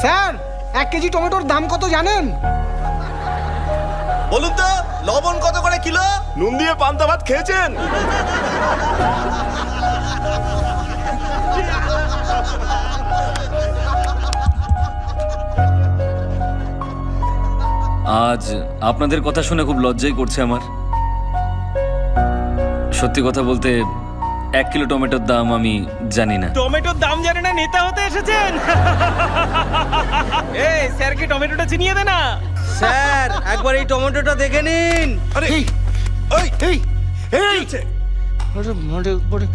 Sir 1 KG টমেটোর দাম কত জানেন? বলুন তো, লবণ কত করে কিলো? নুন দিয়ে পান্তা ভাত খেয়েছেন? আজ আপনাদের কথা শুনে খুব লজ্জাই করছে আমার। সত্যি কথা বলতে 1 কিলো টমেটোর দাম আমি জানি না। টমেটোর দাম জানে না, নেতা হতে এসেছেন? এই স্যারকে টমেটোটা চিনিয়ে দে না। স্যার একবার এই টমেটোটা দেখে নিন। আরে এই ওই এই এই আরে মারে পড়ে।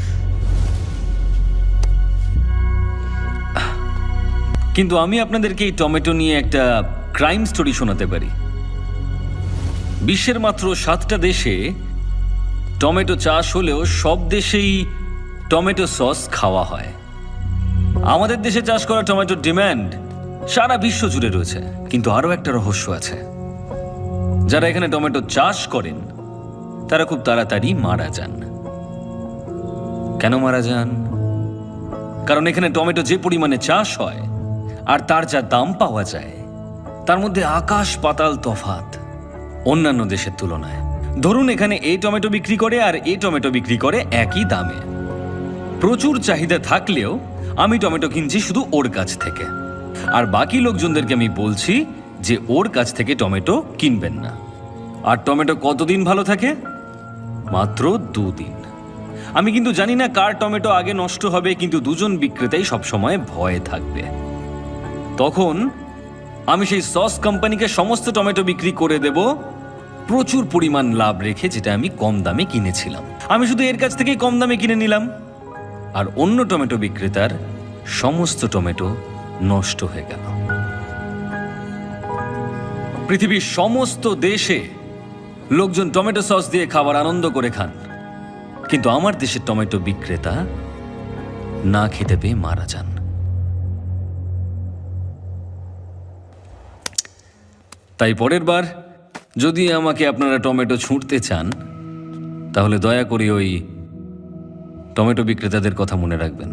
কিন্তু আমি আপনাদেরকে এই টমেটো নিয়ে একটা ক্রাইম স্টোরি শোনাতে পারি। বিশ্বের মাত্র 7টা দেশে টমেটো চাষ হলেও সব দেশেই টমেটো সস খাওয়া হয়। আমাদের দেশে চাষ করা টমেটোর ডিমান্ড সারা বিশ্ব জুড়ে রয়েছে। কিন্তু আরো একটা রহস্য আছে, যারা এখানে টমেটো চাষ করেন তারা খুব তাড়াতাড়ি মারা যান। কেন মারা যান? কারণ এখানে টমেটো যে পরিমাণে চাষ হয় আর তার যা দাম পাওয়া যায়, তার মধ্যে আকাশ পাতাল তফাৎ অন্যান্য দেশের তুলনায়। ধরুন এখানে এই টমেটো বিক্রি করে আর এই টমেটো বিক্রি করে একই দামে। প্রচুর চাহিদা থাকলেও আমি টমেটো কিনছি শুধু ওর কাছ থেকে, আর বাকি লোকজনদেরকে আমি বলছি যে ওর কাছ থেকে টমেটো কিনবেন না। আর টমেটো কতদিন ভালো থাকে? মাত্র 2 দিন। আমি কিন্তু জানি না কার টমেটো আগে নষ্ট হবে, কিন্তু দুজন বিক্রেতাই সবসময় ভয়ে থাকবে। তখন আমি সেই সস কোম্পানিকে সমস্ত টমেটো বিক্রি করে দেব প্রচুর পরিমাণ লাভ রেখে, যেটা আমি কম দামে কিনেছিলাম। আমি শুধু এর কাছ থেকেই কম দামে কিনে নিলাম, আর অন্য টমেটো বিক্রেতার সমস্ত টমেটো নষ্ট হয়ে গেল। পৃথিবীর সমস্ত দেশে লোকজন টমেটো সস দিয়ে খাবার আনন্দ করে খান, কিন্তু আমার দেশের টমেটো বিক্রেতা না খেতে পেয়ে মারা যান। তাই পরের বার যদি আমাকে আপনারা টমেটো ছুঁড়তে চান, তাহলে দয়া করে ওই টমেটো বিক্রেতাদের কথা মনে রাখবেন।